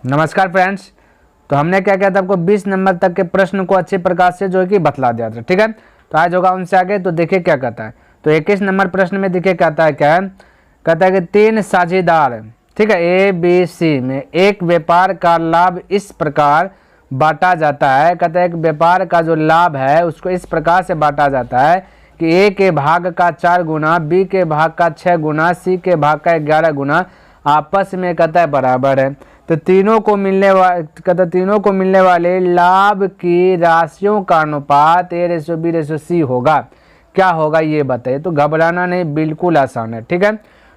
नमस्कार फ्रेंड्स। तो हमने क्या किया था, आपको 20 नंबर तक के प्रश्न को अच्छे प्रकार से जो है कि बतला दिया था। ठीक है, तो आज होगा उनसे आगे। तो देखिए क्या कहता है। तो 21 नंबर प्रश्न में देखिए कहता है क्या है, कहता है कि 3 साझेदार, ठीक है, ए बी सी में एक व्यापार का लाभ इस प्रकार बांटा जाता है। कहता है एक व्यापार का जो लाभ है उसको इस प्रकार से बांटा जाता है कि ए के भाग का 4 गुना, बी के भाग का 6 गुना, सी के भाग का 11 गुना आपस में कहता है बराबर है। तो तीनों को मिलने वाले लाभ की राशियों का अनुपात A/B/C होगा। क्या होगा ये बताइए। तो घबराना नहीं, बिल्कुल आसान है। ठीक है,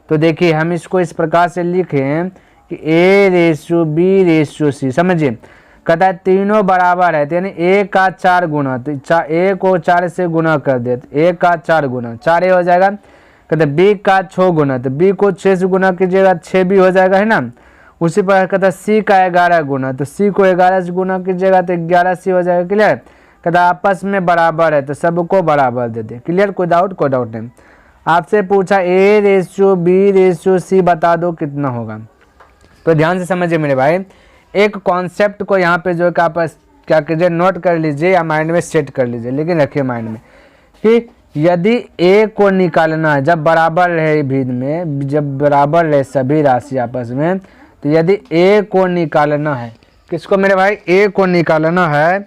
तो देखिए हम इसको इस प्रकार से लिखें कि A/B/C, समझिए। कहता है तीनों बराबर है, तो यानी A का 4 गुना, तो A को 4 से गुना कर दे, तो A का 4 गुना 4 हो जाएगा। कहते B का 6 गुना, तो B को 6 से गुना कीजिएगा 6 भी हो जाएगा, है ना। उसी पर कहता है C का 11 गुना, तो C को 11 से गुना कीजिएगा तो 11C हो जाएगा। क्लियर। कहता आपस में बराबर है तो सबको बराबर दे दे। क्लियर, कोई डाउट नहीं। आपसे पूछा A/B/C बता दो कितना होगा। तो ध्यान से समझिए मेरे भाई, एक कॉन्सेप्ट को यहाँ पे जो है आप क्या कीजिए, नोट कर लीजिए या माइंड में सेट कर लीजिए। लेकिन रखिए माइंड में कि यदि A को निकालना है जब बराबर रहे भीड़ में, जब बराबर रहे सभी राशि आपस में, तो यदि A को निकालना है, किसको मेरे भाई, A को निकालना है,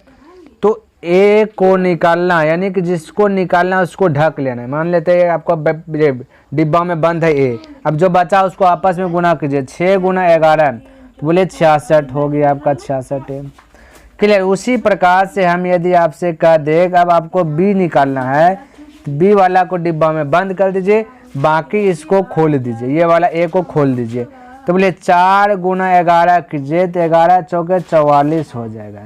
तो A को निकालना यानी कि जिसको निकालना है उसको ढक लेना है। मान लेते हैं आपको डिब्बा में बंद है A, अब जो बचा उसको आपस में गुना कीजिए, 6 गुना 11, तो बोले 66 हो गया आपका 66। क्लियर। उसी प्रकार से हम यदि आपसे कह दें अब आपको B निकालना है, तो B वाला को डिब्बा में बंद कर दीजिए, बाकी इसको खोल दीजिए, ये वाला A को खोल दीजिए। तो बोले 4 गुना 11 कीजिए तो 11 चौके 44 हो जाएगा।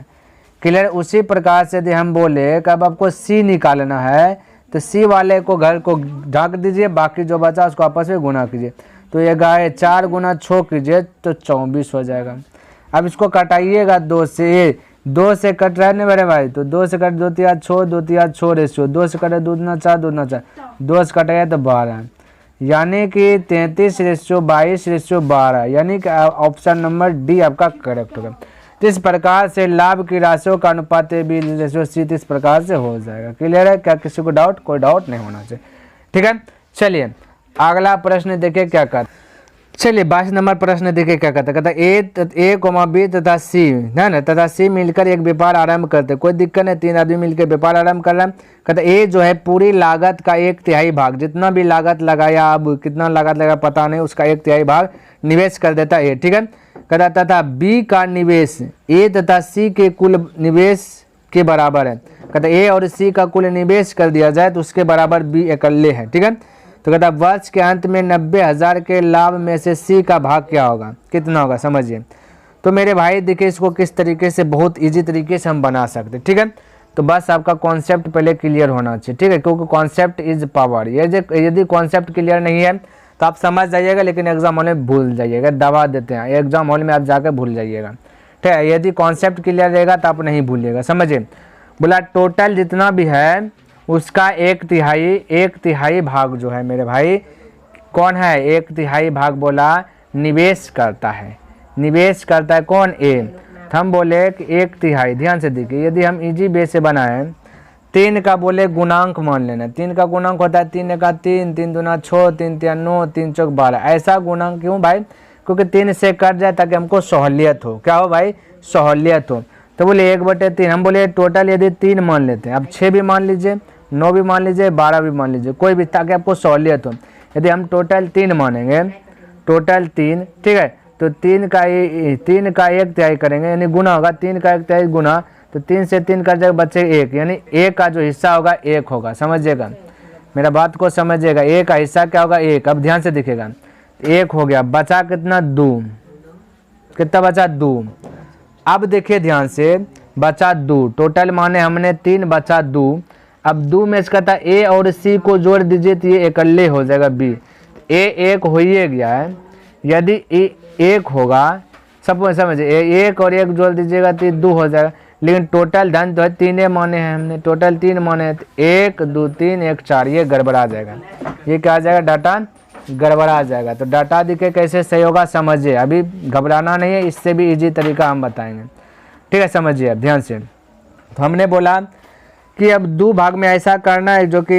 क्लियर। उसी प्रकार से यदि हम बोले कि अब आपको C निकालना है, तो C वाले को घर को ढक दीजिए, बाकी जो बचा उसको आपस में गुना कीजिए, तो ये 4 गुना 6 कीजिए तो 24 हो जाएगा। अब इसको कटाइएगा 2 से, 2 से कट रहा है ना मेरे भाई, तो 2 से कट 2 तिया 6, 2 तिया 6 रेशियो, 2 से कटे 2 दूना 4, 2 दूना 4, 2 से कटाइए तो 12, यानी कि 33/22/12, यानी कि ऑप्शन नंबर डी आपका करेक्ट होगा। तो इस प्रकार से लाभ की राशियों का अनुपात A/B/C इस प्रकार से हो जाएगा। क्लियर है क्या, किसी को डाउट, कोई डाउट नहीं होना चाहिए। ठीक है, चलिए अगला प्रश्न देखे क्या कहता। चलिए 22 नंबर प्रश्न देखिए क्या कहता है। कहता A, B तथा C है ना, तथा C मिलकर एक व्यापार आरंभ करते, कोई दिक्कत नहीं, 3 आदमी मिलकर व्यापार आरंभ कर रहा है। कहता A जो है पूरी लागत का 1/3 भाग, जितना भी लागत लगाया, अब कितना लागत लगा पता नहीं, उसका 1/3 भाग निवेश कर देता है। ठीक है। कहता तथा B का निवेश A तथा C के कुल निवेश के बराबर है। कहता A और C का कुल निवेश कर दिया जाए तो उसके बराबर B अकेले है। ठीक है। तो कहता वर्ष के अंत में 90,000 के लाभ में से C का भाग क्या होगा, कितना होगा, समझिए। तो मेरे भाई देखिए इसको किस तरीके से, बहुत इजी तरीके से हम बना सकते हैं। ठीक है, तो बस आपका कॉन्सेप्ट पहले क्लियर होना चाहिए। ठीक है, क्योंकि कॉन्सेप्ट इज पावर। यदि कॉन्सेप्ट क्लियर नहीं है तो आप समझ जाइएगा, लेकिन एग्जाम हॉल में भूल जाइएगा, दबा देते हैं एग्जाम हॉल में, आप जाकर भूल जाइएगा। ठीक है, यदि कॉन्सेप्ट क्लियर रहेगा तो आप नहीं भूलिएगा। समझिए, बोला टोटल जितना भी है उसका 1/3 भाग जो है मेरे भाई कौन है, 1/3 भाग बोला निवेश करता है। निवेश करता है कौन, A। तो हम बोले कि 1/3, ध्यान से देखिए, यदि हम इजी वे से बनाएं, 3 का बोले गुणांक मान लेना, 3 का गुणांक होता है 3 का 3, 3 दूना 6, 3 तिया 9, 3 चौक 12। ऐसा गुणांक क्यों भाई, क्योंकि 3 से कट जाए ताकि हमको सहूलियत हो। क्या हो भाई, सहूलियत हो। तो बोले 1/3, हम बोले टोटल यदि 3 मान लेते हैं, अब 6 भी मान लीजिए, 9 भी मान लीजिए, 12 भी मान लीजिए, कोई भी, ताकि आपको सहूलियत हो। यदि हम टोटल 3 मानेंगे, टोटल 3, ठीक है, तो 3 का 1/3 करेंगे, यानी गुना होगा, 3 का 1/3 गुना, तो 3 से 3 कट जाएगा, बचे 1, यानी A का जो हिस्सा होगा 1 होगा। समझिएगा मेरा बात को, समझिएगा। A का हिस्सा क्या होगा, 1। अब ध्यान से दिखेगा, 1 हो गया, बचा कितना, 2। कितना बचा, 2। अब देखिए ध्यान से, बचा 2, टोटल माने हमने 3, बचा 2। अब 2 में से कहता A और C को जोड़ दीजिए तो ये इकल्ले हो जाएगा B। A 1 हो ही गया है, यदि A 1 होगा, सब समझिए, 1 और 1 जोड़ दीजिएगा तो 2 हो जाएगा। लेकिन टोटल धन तो है 3 माने हैं हमने, टोटल 3 माने हैं, तो 1 2 3 1 4, ये गड़बड़ा जाएगा। ये क्या आ जाएगा, डाटा गड़बड़ा जाएगा। तो डाटा दिखे कैसे सही होगा समझिए, अभी घबराना नहीं है, इससे भी इजी तरीका हम बताएंगे। ठीक है, समझिए अब ध्यान से। तो हमने बोला कि अब दो भाग में ऐसा करना है जो कि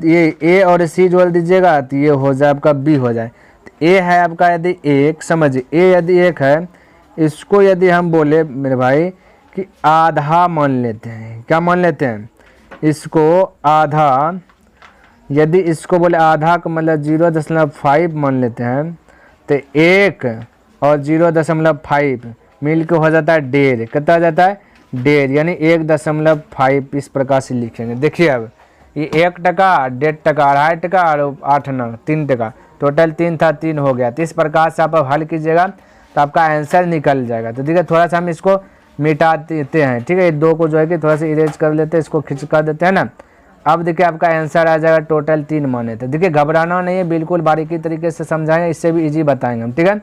ये ए और सी जोड़ दीजिएगा तो ये हो जाए आपका बी हो जाए। तो ए है आपका यदि एक, समझिए ए यदि एक है, इसको यदि हम बोले मेरे भाई कि आधा मान लेते हैं, क्या मान लेते हैं इसको आधा, यदि इसको बोले आधा का मतलब 0.5 मान लेते हैं, तो 1 और 0.5 मिल के हो जाता है 1.5, कितना हो जाता है 1.5, यानी 1.5 इस प्रकार से लिखेंगे। देखिए अब ये 1 टका, 1.5 टका, 2.5 टका और 8 9 3 टका, टोटल 3 था, 3 हो गया। तो इस प्रकार से आप हल कीजिएगा तो आपका आंसर निकल जाएगा। तो देखिए थोड़ा सा हम इसको मिटा देते हैं, ठीक है, ये 2 को जो है कि थोड़ा सा इरेज कर लेते हैं, इसको खिंच कर देते हैं ना। अब देखिए आपका आंसर आ जाएगा टोटल 3 माने। तो देखिए घबराना नहीं है, बिल्कुल बारीकी तरीके से समझाएंगे, इससे भी इजी बताएंगे हम, ठीक है।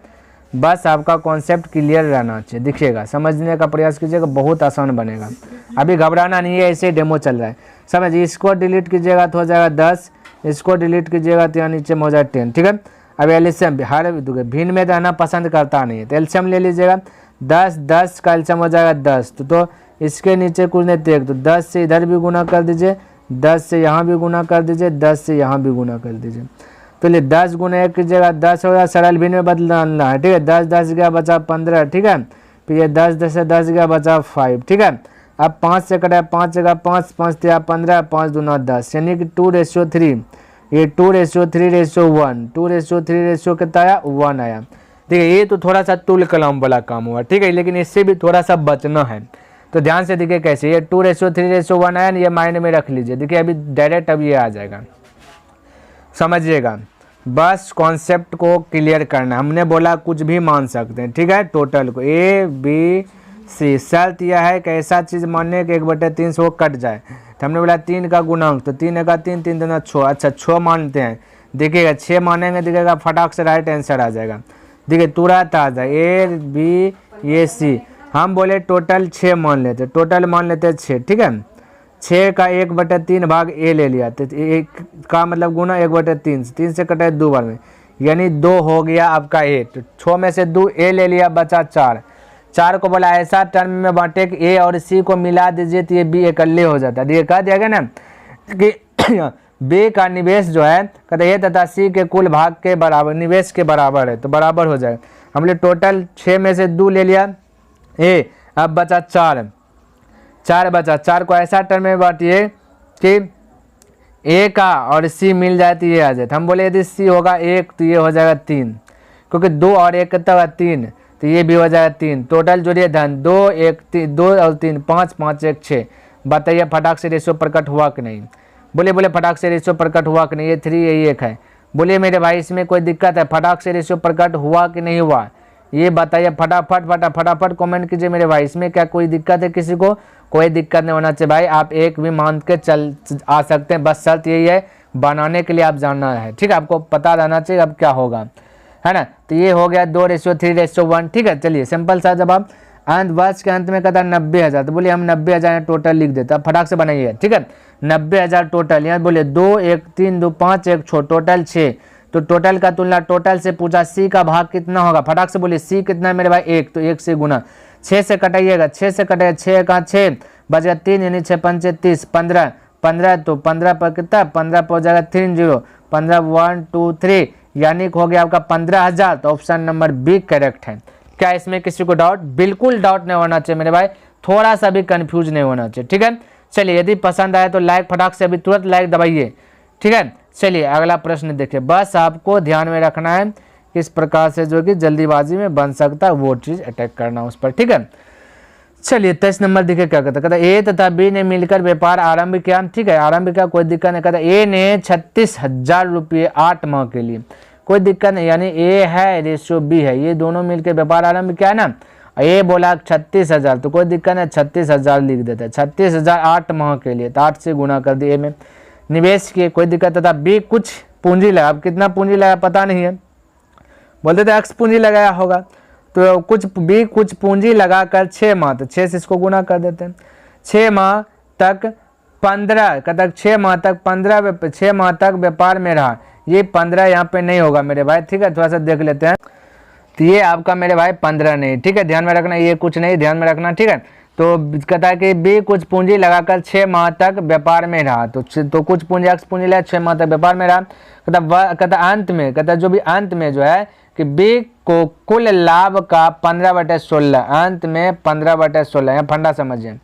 बस आपका कॉन्सेप्ट क्लियर रहना चाहिए, देखिएगा समझने का प्रयास कीजिएगा, बहुत आसान बनेगा। अभी घबराना नहीं है, ऐसे डेमो चल रहा है, समझिए। इसको डिलीट कीजिएगा तो हो जाएगा 10, इसको डिलीट कीजिएगा तो यहाँ नीचे में हो जाएगा 10, ठीक है। अब एल्शियम हर भिन्न में रहना पसंद करता नहीं है, तो एल्शियम ले लीजिएगा। 10 का एल्शियम हो जाएगा 10, तो इसके नीचे कुछ नहीं थे, तो 10 से इधर भी गुना कर दीजिए, 10 से यहाँ भी गुना कर दीजिए, 10 से यहाँ भी गुना कर दीजिए। तो ये 10 गुना 1 कीजिएगा 10 होगा, सरल भिन्न में बदलना है, ठीक है। 10 गया बचा 15, ठीक है। फिर ये 10 से 10 गया बचा 5, ठीक है। अब 5 से कटा 5 जगह 5, 5 दिया 15, 5 दूना 10, यानी कि 2:3, ये 2:3:1, 2:3 कितना आया 1 आया। ठीक है, ये तो थोड़ा सा तुल कलाम वाला काम हुआ, ठीक है, लेकिन इससे भी थोड़ा सा बचना है। तो ध्यान से देखिए कैसे, ये 2:3:1 आया, ये माइंड में रख लीजिए। देखिए अभी डायरेक्ट अब ये आ जाएगा, समझिएगा। बस कॉन्सेप्ट को क्लियर करना, हमने बोला कुछ भी मान सकते हैं, ठीक है। टोटल को ए बी सी, शर्त यह है कि ऐसा चीज़ मानने के 1/3 से वो कट जाए। तो हमने बोला 3 का गुणांक, तो 3 का 3, 3 दूना 6, अच्छा 6 मानते हैं। देखिएगा 6 मानेंगे, देखिएगा फटाक से राइट आंसर आ जाएगा। देखिए तुरंत आ जाए ए बी ये सी, हम बोले टोटल 6 मान लेते, टोटल मान लेते 6, ठीक है। 6 का 1/3 भाग ए ले लिया, तो 1 का मतलब गुना 1/3, 3 से कटे 2 बार में, यानी 2 हो गया आपका ए। तो 6 में से 2 ए ले लिया, बचा 4, 4 को बोला ऐसा टर्म में बांटे कि ए और सी को मिला दीजिए तो ये बी इकल्ले हो जाता है। ये कह दिया गया ना कि बी का निवेश जो है कहते ए तथा सी के कुल भाग के बराबर, निवेश के बराबर है, तो बराबर हो जाएगा। हमने टोटल 6 में से 2 ले लिया ए, अब बचा 4 बचा, 4 को ऐसा टर्म में बांटिए कि ए का और सी मिल जाए तो ये आ जाए। हम बोले यदि सी होगा 1 तो ये हो जाएगा 3, क्योंकि 2 और 1 कितना होगा 3, तो ये भी हो जाएगा 3। टोटल जोड़िए धन 2 1 3, 2 और 3 5, 5 1 6। बताइए फटाक से रेशियो प्रकट हुआ कि नहीं? बोले फटाक से रेशियो प्रकट हुआ कि नहीं? ये 3 यही 1 है। बोलिए मेरे भाई इसमें कोई दिक्कत है? फटाक से रेशियो प्रकट हुआ कि नहीं हुआ ये बताइए, फटाफट कमेंट कीजिए मेरे भाई। इसमें क्या कोई दिक्कत है किसी को? कोई दिक्कत नहीं होना चाहिए भाई, आप एक भी मान के चल आ सकते हैं, बस शर्त यही है बनाने के लिए आप जानना है, ठीक है, आपको पता रहना चाहिए अब क्या होगा, है ना। तो ये हो गया 2:3:1, ठीक है। चलिए सिंपल सा जवाब, अंत वर्ष के अंत में कहता है 90,000, तो बोलिए हम 90,000 टोटल लिख देते हैं, फटाक से बनाइए, ठीक है। 90,000 टोटल, यहाँ बोले 2 1 3 2 5 1 6, टोटल 6। तो टोटल का तुलना टोटल से पूछा, सी का भाग कितना होगा? फटाक से बोलिए सी कितना है मेरे भाई? 1, तो 1 से गुना, 6 से कटाइएगा, 6 से कटाइए, 6 का 6 बचेगा 3, यानी 6 5 30, 15 तो 15 पर कितना? 15 पर हो जाएगा 3 0, 15 1 2 3, यानी हो गया आपका 15,000। तो ऑप्शन नंबर बी करेक्ट है। क्या इसमें किसी को डाउट? बिल्कुल डाउट नहीं होना चाहिए मेरे भाई, थोड़ा सा भी कंफ्यूज नहीं होना चाहिए, ठीक है। चलिए यदि पसंद आए तो लाइक फटाक से अभी तुरंत लाइक दबाइए, ठीक है। चलिए अगला प्रश्न देखिए, बस आपको ध्यान में रखना है किस प्रकार से जो कि जल्दीबाजी में बन सकता है वो चीज अटैक करना उस पर, ठीक है। चलिए 23 नंबर देखिए क्या कहता है, ए तथा बी ने मिलकर व्यापार आरंभ किया, ठीक है, आरंभ किया, कोई दिक्कत नहीं। कहता ए ने 36,000 रुपये 8 माह के लिए, कोई दिक्कत नहीं, यानी ए है रेशियो बी है, ये दोनों मिलकर व्यापार आरंभ किया है ना। ए बोला 36,000, तो कोई दिक्कत नहीं 36,000 लिख देता है। 36,000 8 माह के लिए, तो 8 से गुना कर दिए में निवेश किए, कोई दिक्कत था। बी कुछ पूंजी लगा, अब कितना पूंजी लगा पता नहीं है, बोलते थे एक्स पूंजी लगाया होगा, तो कुछ बी कुछ पूंजी लगाकर 6 माह, तो 6 से इसको गुना कर देते हैं। 6 माह तक 15 6 माह तक 6 माह तक व्यापार में रहा, ये 15 यहाँ पे नहीं होगा मेरे भाई, ठीक है, थोड़ा सा देख लेते हैं। तो ये आपका मेरे भाई 15 नहीं, ठीक है, ध्यान में रखना, ये कुछ नहीं, ध्यान में रखना, ठीक है। तो कहता है कि बी कुछ पूंजी लगाकर 6 माह तक व्यापार में रहा, तो कुछ पूंजी एक्स पूंजी लगा 6 माह तक व्यापार में रहा। कहता अंत में, कहता जो भी अंत में जो है कि बी को कुल लाभ का 15/16, अंत में 15/16, यहाँ फंडा समझिए,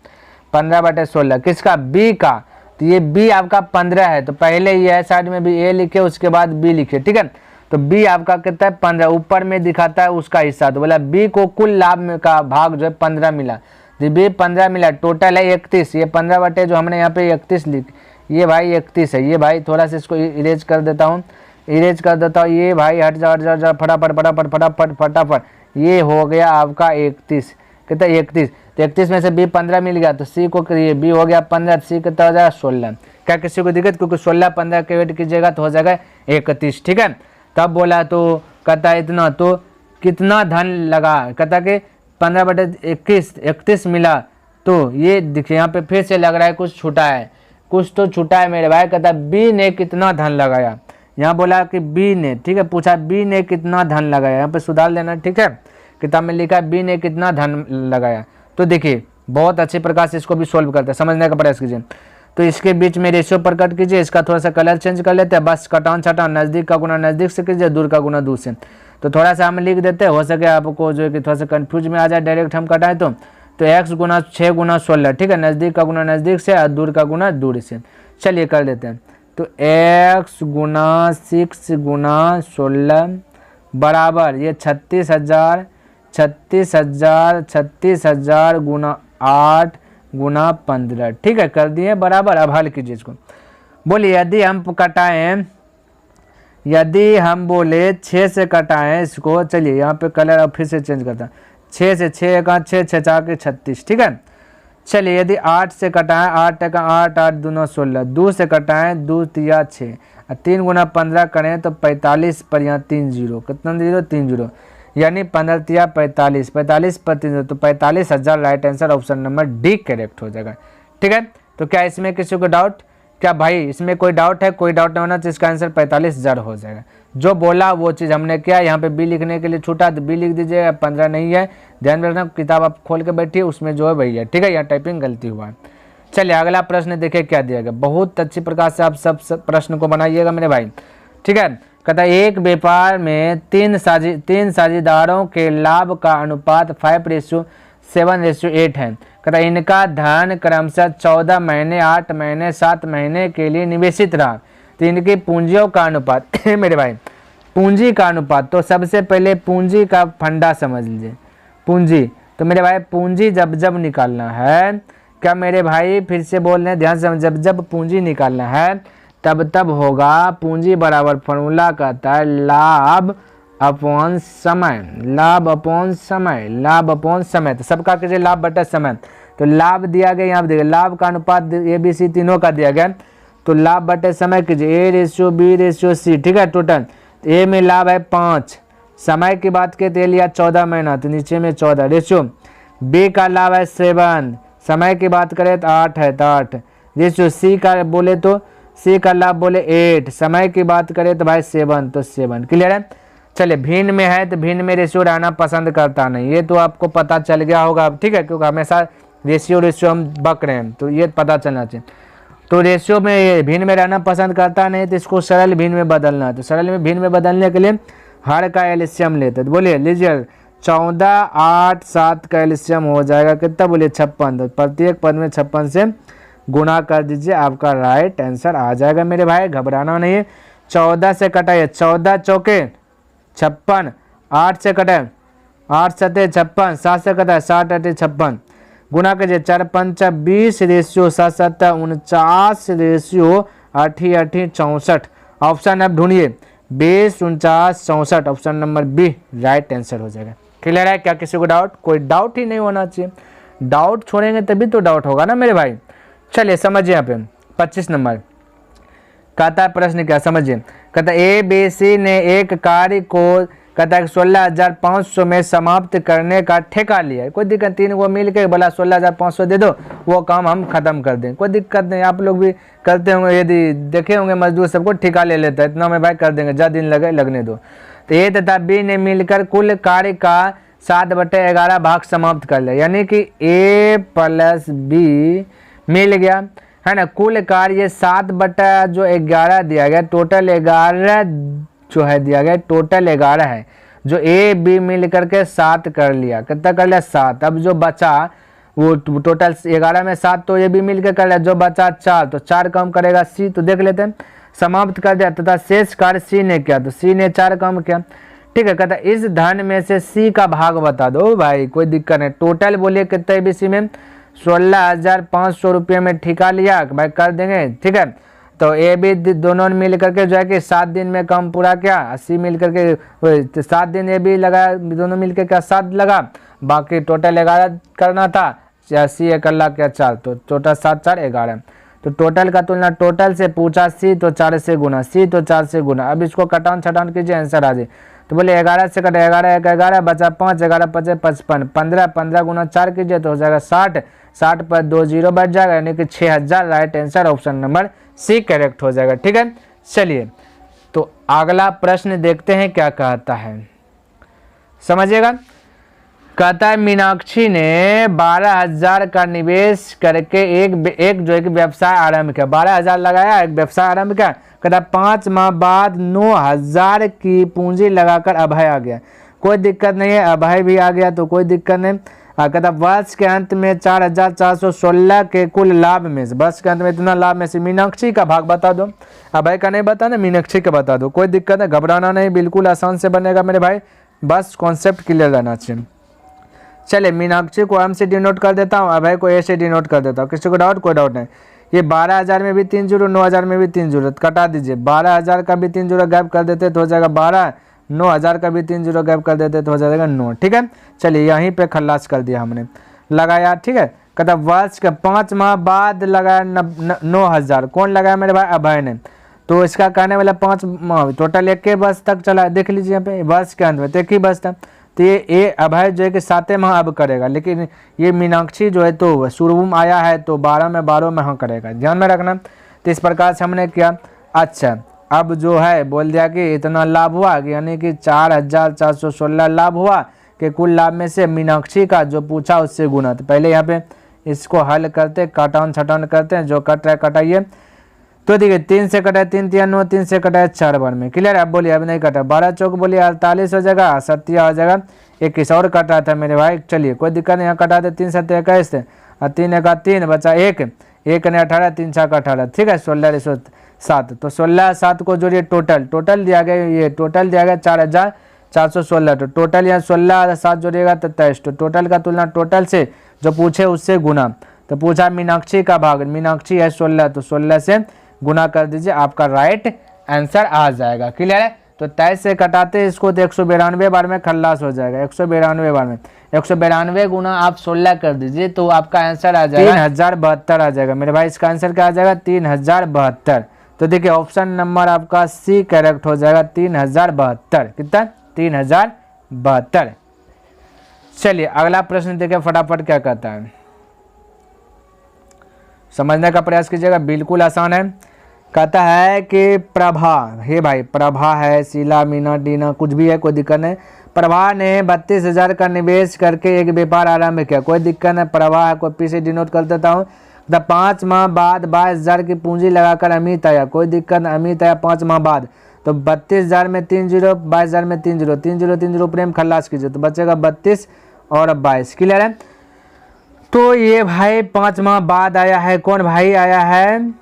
15/16 किसका, बी का। तो ये बी आपका 15 है, तो पहले ये है साइड में भी ए लिखे, उसके बाद बी लिखे, ठीक है। तो बी आपका कितना है 15, ऊपर में दिखाता है उसका हिस्सा, तो बोला बी को कुल लाभ में का भाग जो है 15 मिला, तो बी 15 मिला, टोटल है 31, ये 15 बटे जो हमने यहाँ पे 31 लिख, ये भाई 31 है। ये भाई थोड़ा सा इसको इरेज कर देता हूँ, इरेज कर देता हूँ, ये भाई हट जा फटाफट फटाफट फटाफट फटाफट, ये हो गया आपका 31, कितना 31, तो 31 में से बी 15 मिल गया, तो सी को करिए, बी हो गया 15, सी कितना हो जाएगा 16। क्या किसी को दिक्कत, क्योंकि 16 15 के वेट कीजिएगा तो हो जाएगा 31, ठीक है। तब बोला तो कहता है इतना, तो कितना धन लगा, कहता कि 15/31 मिला, तो ये देखिए यहाँ पे फिर से लग रहा है कुछ छूटा है, कुछ तो छूटा है मेरे भाई। कहता बी ने कितना धन लगाया, यहाँ बोला कि बी ने, ठीक है, पूछा बी ने कितना धन लगाया, यहाँ पे सुधार लेना, ठीक है, किताब में लिखा बी ने कितना धन लगाया। तो देखिए बहुत अच्छे प्रकार से इसको भी सोल्व करते हैं, समझने का प्रयास कीजिए। तो इसके बीच में रेशियो पर कट कीजिए, इसका थोड़ा सा कलर चेंज कर लेते हैं, बस कटान छटान, नज़दीक का गुना नज़दीक से कीजिए, दूर का गुना दूर से। तो थोड़ा सा हम लिख देते हैं, हो सके आपको जो है कि थोड़ा सा कंफ्यूज में आ जाए, डायरेक्ट हम कटाएं तो x गुना 6 गुना 16, ठीक है, नज़दीक का गुना नज़दीक से और दूर का गुना दूर से। चलिए कर देते हैं, तो x गुना 6 गुना 16 बराबर ये 36,000 गुना 8 गुना 15, ठीक है, कर दिए बराबर। अब हल कीजिए इसको, बोलिए यदि हम कटाएं, यदि हम बोले 6 से कटाएं इसको, चलिए यहाँ पे कलर अब फिर से चेंज करता है, 6 से 6 का 6 6 4 के 36, ठीक है। चलिए यदि 8 से कटाएं, 8 का 8 8 दूना 16, 2 से कटाएं 2 तिया 6 और 3 गुना 15 करें तो 45 पर यहाँ 3 जीरो, कितना जीरो 3 जीरो, यानी 15 तिया 45, 45 पर 3 तो 45,000 right answer option number D correct हो जाएगा, ठीक है। तो क्या इसमें किसी को डाउट, क्या भाई इसमें कोई डाउट है, कोई डाउट नहीं होना चाहिए, इसका आंसर 45,000 हो जाएगा। जो बोला वो चीज़ हमने किया, यहाँ पे बी लिखने के लिए छूटा तो बी लिख दीजिएगा, 15 नहीं है, ध्यान रखना, किताब आप खोल के बैठिए उसमें जो है वही है, ठीक है, यहाँ टाइपिंग गलती हुआ है। चलिए अगला प्रश्न देखिए क्या दिया गया, बहुत अच्छी प्रकार से आप सब प्रश्न को बनाइएगा मेरे भाई, ठीक है। कहता है एक व्यापार में तीन साझेदारों के लाभ का अनुपात 5:7:8 है। कहता है इनका धन क्रमशः 14 महीने 8 महीने 7 महीने के लिए निवेशित रहा, तो इनकी पूंजियों का अनुपात मेरे भाई पूंजी का अनुपात, तो सबसे पहले पूंजी का फंडा समझ लीजिए, पूंजी, तो मेरे भाई पूंजी जब जब निकालना है, क्या मेरे भाई फिर से बोल रहे हैं ध्यान से, जब जब पूंजी निकालना है तब तब होगा पूंजी बराबर फॉर्मूला कहता है लाभ अपॉन समय, लाभ अपॉन समय, लाभ अपॉन समय, तो सबका कीजिए लाभ बटा समय, तो लाभ दिया गया यहाँ देखिए, लाभ का अनुपात ABC तीनों का दिया गया, तो लाभ बटे समय कीजिए A/B/C, ठीक है, टोटल ए में लाभ है 5, समय की बात करें तो लिया 14 महीना, तो नीचे में 14, रेशियो बी का लाभ है 7, समय की बात करें तो 8 है, तो 8, रेशियो सी का बोले तो सी का लाभ बोले 8, समय की बात करें तो भाई 7, तो 7, क्लियर है। चलिए भिन्न में है तो भिन्न में रेशियो रहना पसंद करता नहीं, ये तो आपको पता चल गया होगा, ठीक है, क्योंकि हमेशा रेशियो हम बक रहे हैं, तो ये पता चलना चाहिए। तो रेशियो में भिन्न में रहना पसंद करता नहीं, तो इसको सरल भिन्न में बदलना है, तो सरल में भिन्न में बदलने के लिए हर का एलसीएम लेते, तो बोलिए लीजिए 14 8 7 का एलसीएम हो जाएगा कितना, बोलिए 56, तो प्रत्येक पद में 56 से गुणा कर दीजिए, आपका राइट आंसर आ जाएगा मेरे भाई, घबराना नहीं है। 14 से कटाइए, 14 चौके 56, 8 से कटाए 8 7 56, 7 से कटाए 7 8 56, गुना कीजिए 4 5 20 रेशियो 7 7 49 रेशियो 8 8 64, ऑप्शन अब ढूंढिए 20 49 64, option number B right answer हो जाएगा। क्लियर है, क्या किसी को डाउट, कोई डाउट ही नहीं होना चाहिए, डाउट छोड़ेंगे तभी तो डाउट होगा ना मेरे भाई। चलिए समझिए यहाँ पे 25 नंबर कहता है प्रश्न क्या समझिए, कहता है ABC ने एक कार्य को कहता है 16,500 में समाप्त करने का ठेका लिया है, कोई दिक्कत, तीन को मिल के बोला 16,500 दे दो, वो काम हम खत्म कर दें, कोई दिक्कत नहीं। आप लोग भी करते होंगे, यदि देखे होंगे मजदूर सबको ठेका ले लेता है, इतना में भाई कर देंगे, जहाँ दिन लगे लगने दो। तो ए तथा बी ने मिलकर कुल कार्य का 7/11 भाग समाप्त कर लिया, यानी कि ए प्लस बी मिल गया है ना। कुल कार्य 7/11 दिया गया, टोटल 11 जो है दिया गया, टोटल 11 है, जो ए बी मिल करके 7 कर लिया, कितना कर लिया 7। अब जो बचा वो टोटल 11 में 7 तो ये भी मिल के कर लिया, जो बचा 4 तो 4 कम करेगा सी, तो देख लेते हैं, समाप्त कर दिया तथा शेष कार्य सी ने किया, तो सी ने 4 कम किया, ठीक है। कहता इस धन में से सी का भाग बता दो भाई, कोई दिक्कत नहीं। टोटल बोलिए कितने बीसी में 16,500 रुपये में ठेका लिया भाई, कर देंगे, ठीक है। तो ए बी दोनों मिल करके जो है कि 7 दिन में काम पूरा किया, 80 मिल करके 7 दिन ए बी लगा, दोनों मिल के क्या 7 लगा, बाकी टोटल 11 करना था, 80 1 लाख क्या 4, तो टोटल 7 4 11। तो टोटल का तुलना टोटल से पूछा, सी तो 4 से गुना, सी तो 4 से गुना। अब इसको कटान छटान कीजिए, आंसर आ जाए। तो बोले 11 से कटे 11 1 11 बचा 5, 11 5 55, 15 15 गुना 4 कीजिए तो हो जाएगा 60, 60 पर 2 0 बच जाएगा, यानी कि 6000। Right answer option number C correct हो जाएगा, ठीक है। चलिए तो अगला प्रश्न देखते हैं क्या कहता है, समझिएगा। कहता है मीनाक्षी ने 12,000 का निवेश करके एक जो एक व्यवसाय आरंभ किया, 12,000 लगाया, एक व्यवसाय आरंभ किया। कहता 5 माह बाद 9,000 की पूंजी लगाकर अभय आ गया, कोई दिक्कत नहीं है, अभय भी आ गया तो कोई दिक्कत नहीं। कहता वर्ष के अंत में 4,416 के कुल लाभ में से, वर्ष के अंत में इतना लाभ में से मीनाक्षी का भाग बता दो। अभय का नहीं बताना, मीनाक्षी का बता दो, कोई दिक्कत है, घबराना नहीं, बिल्कुल आसान से बनेगा मेरे भाई, बस कॉन्सेप्ट क्लियर रहना चाहिए। चले मीनाक्षी को एम से डिनोट कर देता हूँ, अभय को ए से डिनोट कर देता हूँ, किसी को डाउट, कोई डाउट नहीं। ये 12,000 में भी 3 जीरो, 9,000 में भी 3 जीरो, कटा दीजिए। 12,000 का भी 3 जीरो गैप कर देते तो हो जाएगा 12, 9,000 का भी 3 जीरो गैप कर देते तो हो जाएगा 9, ठीक है। चलिए यहीं पे खल्लास कर दिया हमने, लगाया, ठीक है। कहता वर्ष के 5 माह बाद लगाया 9,000, कौन लगाया मेरे भाई, अभय ने। तो इसका कहने वाला 5 माह टोटल 1 वर्ष तक चला, देख लीजिए यहाँ पे वर्ष के अंत में तो 1 ही वर्ष था। तो ये अभय जो है कि 7 माह अब करेगा, लेकिन ये मीनाक्षी जो है तो शुरू में आया है तो 12 में 12 माह करेगा, ध्यान में रखना। तो इस प्रकार से हमने किया। अच्छा अब जो है बोल दिया कि इतना लाभ हुआ, यानी कि 4,416 लाभ हुआ कि कुल लाभ में से मीनाक्षी का जो पूछा उससे गुना। तो पहले यहाँ पे इसको हल करते, काटान छटान करते हैं, जो कट रहा है कटाइए। तो देखिए 3 से कटा 3 3 9, 3 से कटा 4 बार में, क्लियर है। अब बोलिए, अब नहीं कटा, 12 चौक बोलिए 48 हो जाएगा, 7 हो जाएगा, 21 और कट रहा था मेरे भाई। चलिए कोई दिक्कत नहीं, यहाँ कटा दे, 3 7 21 और 3 1 3 बचा 1 ने 18, 3 6 18, ठीक है, 16,7। तो 16 7 को जोड़िए, टोटल दिया गया, ये टोटल दिया गया 4,416, तो टोटल यहाँ 16 7 जोड़िएगा तो 23। तो टोटल का तुलना टोटल से जो पूछे उससे गुना। तो पूछा मीनाक्षी का भाग, मीनाक्षी है 16, तो 16 से गुना कर दीजिए, आपका राइट आंसर आ जाएगा, क्लियर है। तो 23 से कटाते इसको तो 192 बार में खल्लास हो जाएगा, 192 बार में 192 गुना आप 16 कर दीजिए तो आपका आंसर आ जाएगा 3,072 आ जाएगा मेरे भाई। इसका आंसर क्या आ जाएगा 3,072। तो देखिए ऑप्शन नंबर आपका सी करेक्ट हो जाएगा, 3,072, कितना 3,072। चलिए अगला प्रश्न देखिए फटाफट क्या कहता है, समझने का प्रयास कीजिएगा, बिल्कुल आसान है। कहता है कि प्रभा, हे भाई प्रभा है, शीला मीना डीना कुछ भी है, कोई दिक्कत नहीं। प्रभा ने 32,000 का निवेश करके एक व्यापार आरंभ किया, कोई दिक्कत नहीं। प्रभा को पी से डिनोट कर देता हूँ। 5 माह बाद 22,000 की पूंजी लगाकर अमित आया, कोई दिक्कत नहीं, अमित आया 5 माह बाद। तो 32,000 में 3 जीरो, 22,000 में 3 जीरो, 3 जीरो 3 जीरो प्रेम खल्लास कीजिए तो बचेगा 32 और 22, क्लियर है। तो ये भाई 5 माह बाद आया है, कौन भाई आया है,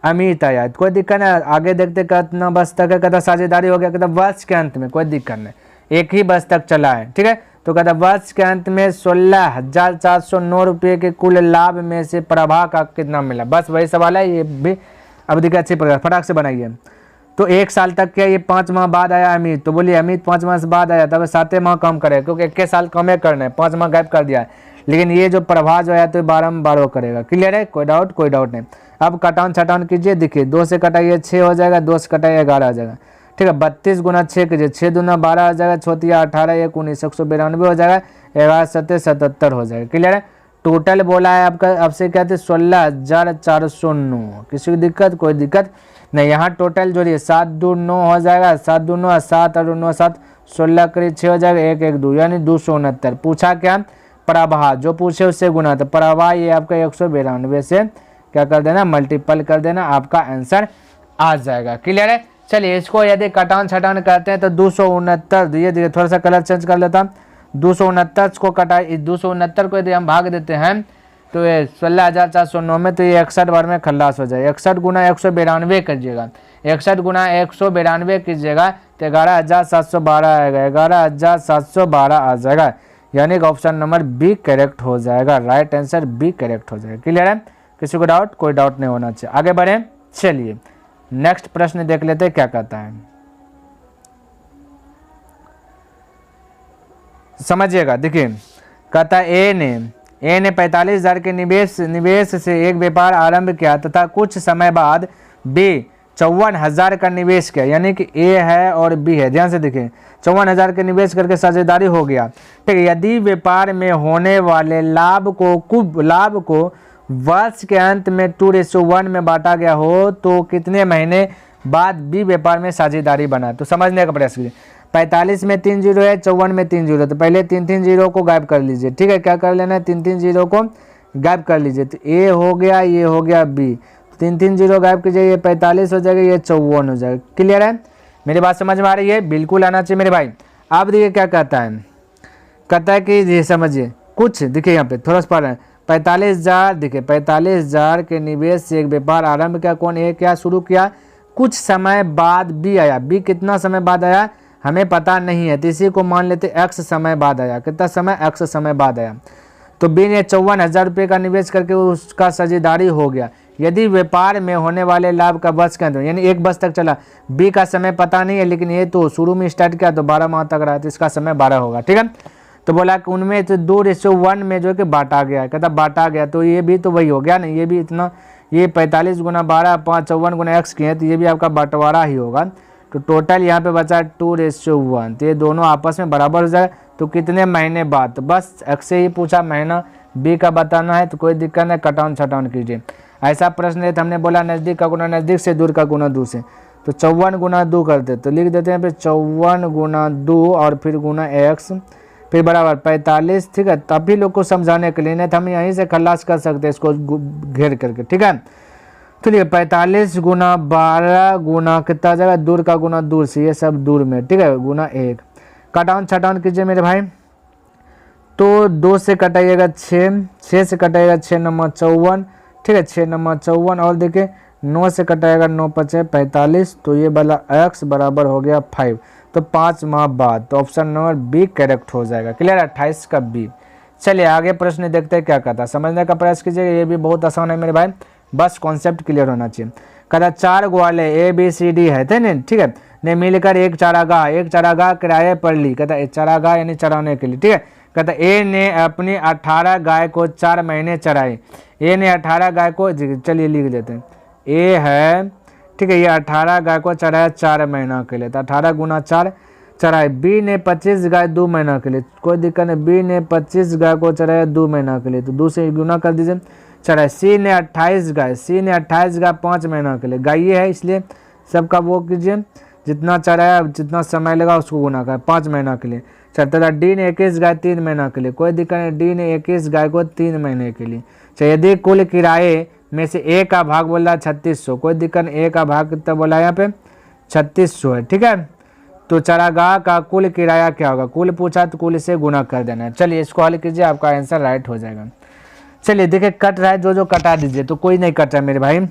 अमित आया, कोई दिक्कत नहीं। आगे देखते कितना बस तक है, कहता साझेदारी हो गया, कहता वर्ष के अंत में, कोई दिक्कत नहीं, एक ही बस तक चला है, ठीक है। तो कहता वर्ष के अंत में 16,409 रुपये के कुल लाभ में से प्रभा का कितना मिला, बस वही सवाल है, ये भी अब देखिए अच्छी प्रकार फटाक से बनाइए। तो 1 साल तक क्या, ये 5 माह बाद आया अमित, तो बोलिए अमित 5 माह से बाद आया, तब 7 माह कम करे, क्योंकि 1 साल कम करना है, 5 माह गैप कर दिया है। लेकिन ये जो प्रभा जो है तो 12 में 12 करेगा, क्लियर है, कोई डाउट नहीं। अब कटान छटान कीजिए, देखिए 2 से कटाइए 6 हो जाएगा, 2 से कटाइए 11 आ जाएगा, ठीक है। 32 गुना 6 कीजिए, 6 दूना 12 आ जाएगा, 6 18 1 19 192 हो जाएगा, 11 7 77 हो जाएगा, क्लियर है। टोटल बोला है आपका, आपसे कहते हैं 16,409। किसी की दिक्कत? कोई दिक्कत नहीं। यहाँ टोटल जोड़िए 7 2 9 हो जाएगा, 7 2 9 7 और 9 7 16 करीब 6 हो जाएगा, 1 1 2 यानी 269। पूछा क्या? प्रवाह, जो पूछे उससे गुना, तो प्रवाह ये आपका 192 से क्या कर देना, मल्टीपल कर देना, आपका आंसर आ जाएगा। क्लियर है? चलिए इसको यदि कटान छटान करते हैं तो 269, ये देखिए थोड़ा सा कलर चेंज कर लेता हूँ। 269 को कटा, 269 को यदि हम भाग देते हैं तो ये 16,409 में, तो ये 61 बार में खल्लास हो जाए। 61 गुना 192 कीजिएगा, 61 गुना 192 कीजिएगा तो 11,712 आएगा, 11,712 आ जाएगा। यानी कि ऑप्शन नंबर बी करेक्ट हो जाएगा। राइट आंसर बी करेक्ट हो जाएगा। क्लियर है? किसी को डाउट? कोई डाउट नहीं होना चाहिए। आगे बढ़े, चलिए नेक्स्ट प्रश्न देख लेते हैं क्या कहता है, समझिएगा। देखिए कहता है ए ने 45,000 के निवेश से एक व्यापार आरंभ किया तथा कुछ समय बाद बी 54,000 का निवेश किया। यानी कि ए है और बी है, ध्यान से देखिए। 54,000 के निवेश करके साझेदारी हो गया। ठीक है, यदि व्यापार में होने वाले लाभ को वर्ष के अंत में 2:1 में बांटा गया हो तो कितने महीने बाद बी व्यापार में साझेदारी बना? तो समझने का प्रयास कीजिए। 45 में 3 जीरो है, 54 में 3 जीरो, तो पहले 3 जीरो को गायब कर लीजिए। ठीक है, क्या कर लेना है? 3 जीरो को गायब कर लीजिए। तो ए हो गया, ये हो गया बी, 3 जीरो गायब कीजिए, ये 45 हो जाएगा, ये 54 हो जाएगा। क्लियर है? मेरी बात समझ में आ रही है? बिल्कुल आना चाहिए मेरे भाई। आप देखिए क्या कहता है, कहता है कि ये समझिए कुछ, देखिए यहाँ पे थोड़ा सा पढ़ रहे हैं। 45,000, देखिए 45,000 के निवेश से एक व्यापार आरंभ किया। कौन? ए क्या शुरू किया? कुछ समय बाद बी आया। बी कितना समय बाद आया हमें पता नहीं है, तो इसी को मान लेते एक्स समय बाद आया। कितना समय? एक्स समय बाद आया। तो बी ने 54,000 रुपये का निवेश करके उसका साझेदारी हो गया। यदि व्यापार में होने वाले लाभ का वर्ष के अंदर, यानी 1 वर्ष तक चला, बी का समय पता नहीं है, लेकिन ये तो शुरू में स्टार्ट किया तो 12 माह तक रहा, तो इसका समय 12 होगा। ठीक है, तो बोला कि उनमें तो 2:1 में जो है कि बांटा गया। कहता बांटा गया, तो ये भी तो वही हो गया ना, ये भी इतना, ये 45 गुना 12 5 54 गुना एक्स किए, तो ये भी आपका बंटवारा ही होगा। तो टोटल यहाँ पे बचा 2:1, तो ये दोनों आपस में बराबर हो जाए। तो कितने महीने बाद? तो बस एक्स से ही पूछा, महीना बी का बताना है, तो कोई दिक्कत नहीं, कटान छटान कीजिए। ऐसा प्रश्न है तो हमने बोला नज़दीक का गुना नज़दीक से, दूर का गुना दूर से, तो 54 गुना 2 करते, तो लिख देते हैं फिर 54 गुना 2 और फिर गुना एक्स, फिर बराबर 45। ठीक है, तभी लोग को समझाने के लिए, नहीं तो हम यहीं से खल्लास कर सकते हैं इसको घेर करके। ठीक है, तो ये 45 गुना 12 गुना कितना जाएगा? दूर का गुना दूर से, ये सब दूर में। ठीक है, गुना 1, कटान छटान कीजिए मेरे भाई। तो 2 से कटाइएगा 6 से कटाइएगा 6 नंबर 54। ठीक है, 6 नंबर 54, और देखिए 9 से कटाएगा 9 5 45, तो ये वाला x बराबर हो गया 5। तो 5 माह बाद, तो ऑप्शन नंबर बी करेक्ट हो जाएगा। क्लियर? 28 का बी। चलिए आगे प्रश्न देखते हैं क्या कहता है, समझने का प्रयास कीजिएगा। ये भी बहुत आसान है मेरे भाई, बस कॉन्सेप्ट क्लियर होना चाहिए। कहता 4 ग्वाले ए बी सी डी है थे न, ठीक है, ने मिलकर एक चारागाह किराए पर ली। कहता चारागाह यानी चराने के लिए। ठीक है, कहता ए ने अपनी 18 गाय को 4 महीने चराई। ए ने 18 गाय को, चलिए लिख देते हैं, ए है, ठीक है, ये 18 गाय को चराया 4 महीना के लिए, तो 18 गुना 4 चराए। बी ने 25 गाय 2 महीना के लिए, कोई दिक्कत नहीं, बी ने 25 गाय को चराया 2 महीना के लिए, तो 2 से गुना कर दीजिए, चराए। सी ने 28 गाय, 5 महीना के लिए, गाय ये है इसलिए सबका वो कीजिए, जितना चराया जितना समय लगा उसको गुना कर, 5 महीना के लिए। चलता डी ने 21 गाय 3 महीना के लिए, कोई दिक्कत नहीं, डी ने 21 गाय को 3 महीने के लिए। चाहिए यदि कुल किराए में से ए का भाग बोल रहा है 3600, कोई दिक्कत नहीं, ए का भाग कितना बोला है यहाँ पे 3600 है। ठीक है, तो चारागाह का कुल किराया क्या होगा? कुल पूछा तो कुल से गुना कर देना है। चलिए इसको हल कीजिए, आपका आंसर राइट हो जाएगा। चलिए देखिए कट रहा है, जो कटा दीजिए, तो कोई नहीं कट रहा है मेरे भाई,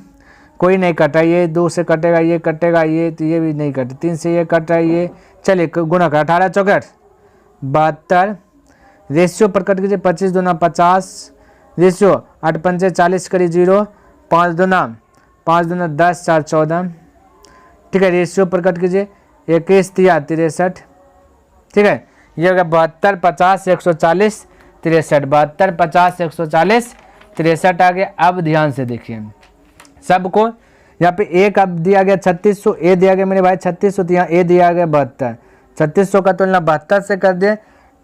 कोई नहीं कट रहा है। ये 2 से कटेगा, ये कटेगा, ये तो ये भी नहीं कटे, 3 से ये कट रहा है, ये चलिए गुना कर, 18 चौकट 72, रेशियो पर कट कीजिए, 25 दूना 50, रेशियो 8 पंचे 40 करी 0, 5 दूना 10 4 14। ठीक है, रेशियो पर कट कीजिए, 21 तिया 63। ठीक है, ये हो गया 72 50 140 63, 72 50 140 63 आ गया। अब ध्यान से देखिए सबको, यहाँ पे ए का दिया गया 3600, ए दिया गया मेरे भाई 3600, तो यहाँ ए दिया गया 72, 3600 का तुलना 72 से कर दे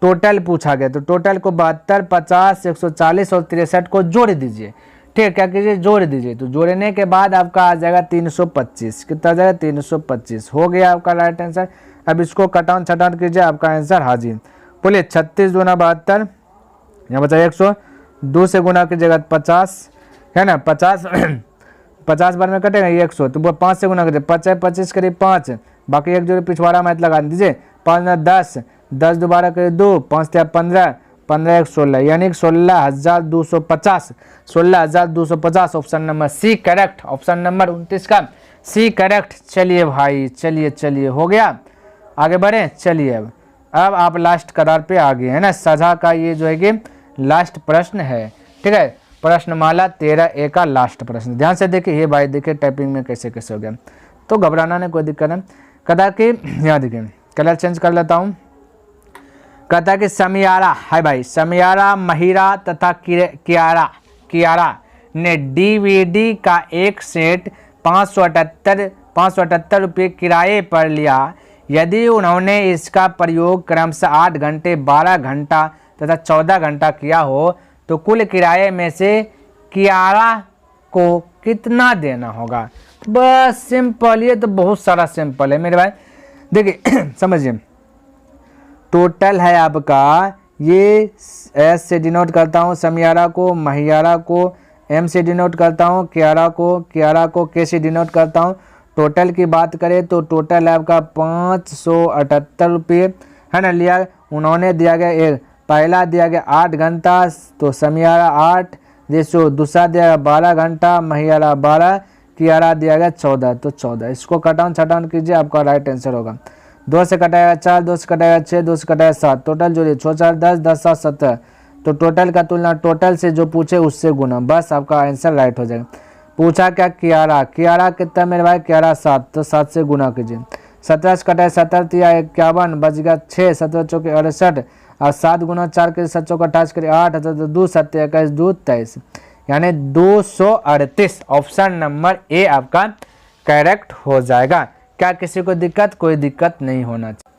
टोटल पूछा गया, तो टोटल को 72, 50, 140 और 63 को जोड़ दीजिए। ठीक है, क्या कीजिए, जोड़ दीजिए। तो जोड़ने के बाद आपका आ जाएगा 325। कितना आ जाएगा, 325 हो गया आपका राइट आंसर। अब इसको कटाउन छटाउन कीजिए, आपका आंसर हाजिर। बोलिए 36 दूना 72, यहाँ बचा 100, 2 से गुना कीजिएगा 50 है ना, 50 50 बार में कटेगा 100, तो 5 से गुना कीजिए 50, 25 करीब 5, बाकी एक जोड़ी पिछवाड़ा मैथ लगा दीजिए। 5 में 10, 10 दोबारा करीब 2, 5 से 15, 15 1 16, यानी 16,250, 16,250 option number C correct. Option number 29 का सी करेक्ट। चलिए भाई, चलिए हो गया, आगे बढ़े। चलिए अब आप लास्ट कतार पे आ गए है ना। सजा का ये जो है कि लास्ट प्रश्न है। ठीक है, प्रश्नमाला 13A का लास्ट प्रश्न, ध्यान से देखिए। ये भाई देखिए टाइपिंग में कैसे कैसे हो गया, तो घबराना नहीं, कोई दिक्कत नहीं। कहता कि यहाँ देखिए, कलर चेंज कर लेता हूँ। कहता कि समियारा है भाई, समियारा, महिरा तथा कियारा ने DVD का एक सेट 578 रुपये किराए पर लिया। यदि उन्होंने इसका प्रयोग क्रमशः 8 घंटे, 12 घंटा तथा 14 घंटा किया हो, तो कुल किराए में से कियारा को कितना देना होगा। बस सिंपल, ये तो बहुत सारा सिंपल है मेरे भाई। देखिए समझिए, टोटल है आपका, ये एस से डिनोट करता हूँ समियारा को, महियारा को, एम से डिनोट करता हूँ कियारा को के से डिनोट करता हूँ। टोटल की बात करें तो टोटल है आपका 578 रुपये है ना, लिया। उन्होंने दिया गया एक, पहला दिया गया 8 घंटा, तो समियारा 8, जैसे दूसरा दिया गया 12 घंटा, महियारा 12, कियारा दिया गया 14, तो 14। इसको कटाउन छटाउन कीजिए, आपका राइट आंसर होगा। 2 से कटाएगा 4, 2 से कटाएगा 6, 2 से कटाएगा 7, टोटल जोड़िए 6 4 10, 10 7 17। तो टोटल का तुलना टोटल से जो पूछे उससे गुना, बस आपका आंसर राइट हो जाएगा। पूछा क्या, कियारा कितना मेरे भाई, कियारा 7, तो 7 से गुना कीजिए। 17 से कटाए 17 तिया 51, बच गया 6, 17 चौके 68, और 7 गुना 4 के 7 चौका 28 करिए 8, 2 7 21 2 23, यानी 238। ऑप्शन नंबर ए आपका करेक्ट हो जाएगा। क्या किसी को दिक्कत, कोई दिक्कत नहीं होना चाहिए।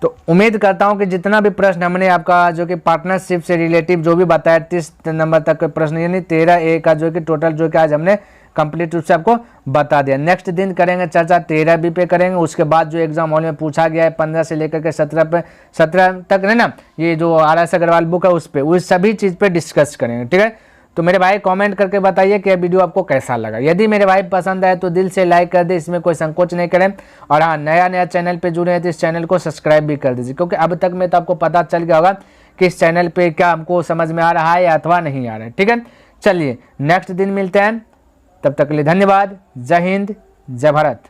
तो उम्मीद करता हूं कि जितना भी प्रश्न हमने आपका जो कि पार्टनरशिप से रिलेटिव जो भी बताया 30 नंबर तक के प्रश्न, यानी 13A का जो कि टोटल जो कि आज हमने कंप्लीट रूप से आपको बता दिया। नेक्स्ट दिन करेंगे चर्चा 13B पे करेंगे। उसके बाद जो एग्जाम हॉल में पूछा गया है 15 से लेकर के 17 तक है ना, ये जो RS अग्रवाल बुक है उस पर, उस सभी चीज़ पे डिस्कस करेंगे। ठीक है, तो मेरे भाई कमेंट करके बताइए कि यह वीडियो आपको कैसा लगा। यदि मेरे भाई पसंद आए तो दिल से लाइक कर दे, इसमें कोई संकोच नहीं करें। और हाँ, नया चैनल पे जुड़े हैं तो इस चैनल को सब्सक्राइब भी कर दीजिए, क्योंकि अब तक में तो आपको पता चल गया होगा कि इस चैनल पे क्या हमको समझ में आ रहा है या अथवा नहीं आ रहा है। ठीक है, चलिए नेक्स्ट दिन मिलते हैं, तब तक के लिए धन्यवाद। जय हिंद, जय भारत।